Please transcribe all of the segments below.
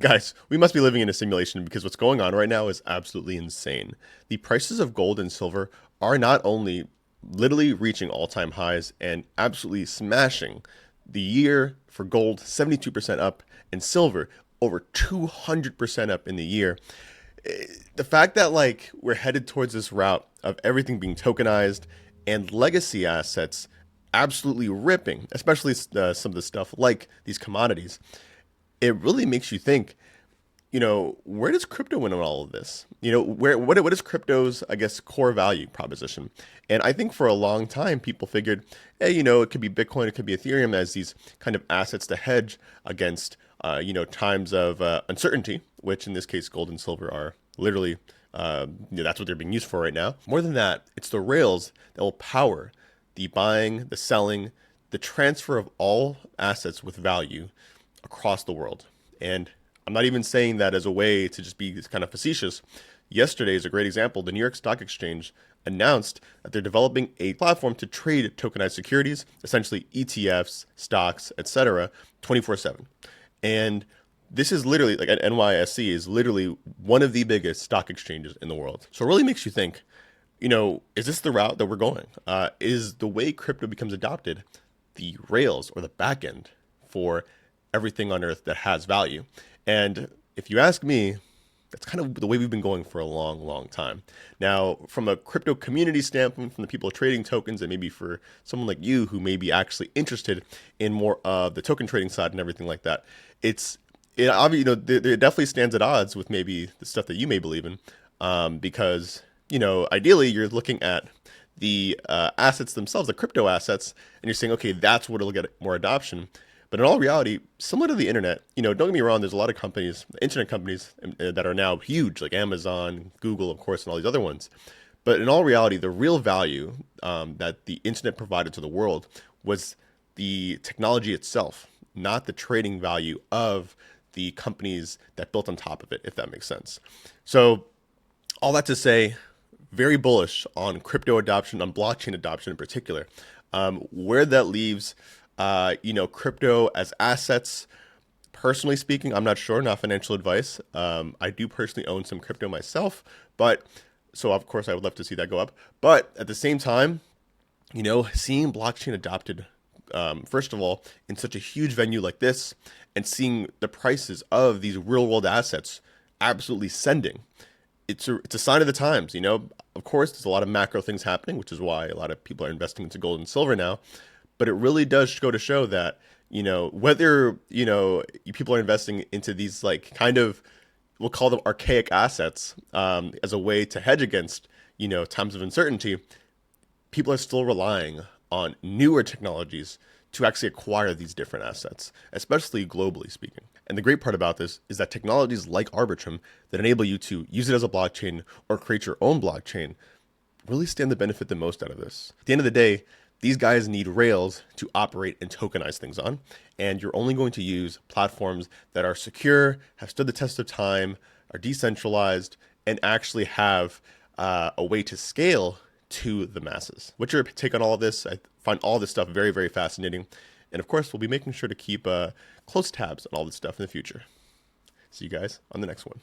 Guys, we must be living in a simulation because what's going on right now is absolutely insane. The prices of gold and silver are not only literally reaching all-time highs and absolutely smashing the year for gold 72% up and silver over 200% up in the year. The fact that like we're headed towards this route of everything being tokenized and legacy assets absolutely ripping, especially some of the stuff like these commodities, it really makes you think, where does crypto win in all of this? What is crypto's, I guess, core value proposition? And I think for a long time, people figured, hey, it could be Bitcoin, it could be Ethereum as these kind of assets to hedge against, times of uncertainty, which in this case, gold and silver are literally, that's what they're being used for right now. More than that, it's the rails that will power the buying, the selling, the transfer of all assets with value across the world. And I'm not even saying that as a way to just be kind of facetious. Yesterday is a great example. The New York Stock Exchange announced that they're developing a platform to trade tokenized securities, essentially ETFs, stocks, etc., 24/7. And this is literally like at NYSE is literally one of the biggest stock exchanges in the world. So it really makes you think, is this the route that we're going? Is the way crypto becomes adopted the rails or the back end for everything on earth that has value? And if you ask me, that's kind of the way we've been going for a long, long time. Now, from a crypto community standpoint, from the people trading tokens, and maybe for someone like you who may be actually interested in more of the token trading side and everything like that, it obviously, it definitely stands at odds with maybe the stuff that you may believe in, because ideally you're looking at the assets themselves, the crypto assets, and you're saying, okay, that's what will get more adoption. But in all reality, similar to the internet, don't get me wrong, there's a lot of companies, internet companies that are now huge, like Amazon, Google, of course, and all these other ones. But in all reality, the real value that the internet provided to the world was the technology itself, not the trading value of the companies that built on top of it, if that makes sense. So all that to say, very bullish on crypto adoption, on blockchain adoption in particular. Where that leaves crypto as assets. Personally speaking, I'm not sure, not financial advice. I do personally own some crypto myself, but so of course I would love to see that go up. But at the same time, seeing blockchain adopted, first of all, in such a huge venue like this, and seeing the prices of these real world assets absolutely sending, it's a sign of the times. Of course, there's a lot of macro things happening, which is why a lot of people are investing into gold and silver now. But it really does go to show that, whether, people are investing into these like kind of, we'll call them archaic assets as a way to hedge against, times of uncertainty, people are still relying on newer technologies to actually acquire these different assets, especially globally speaking. And the great part about this is that technologies like Arbitrum that enable you to use it as a blockchain or create your own blockchain really stand to benefit the most out of this. At the end of the day, these guys need rails to operate and tokenize things on, and you're only going to use platforms that are secure, have stood the test of time, are decentralized, and actually have a way to scale to the masses. What's your take on all of this? I find all this stuff very, very fascinating. And of course, we'll be making sure to keep close tabs on all this stuff in the future. See you guys on the next one.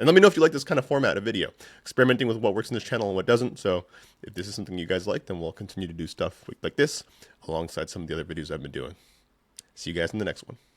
And let me know if you like this kind of format of video, experimenting with what works in this channel and what doesn't. So if this is something you guys like, then we'll continue to do stuff like this alongside some of the other videos I've been doing. See you guys in the next one.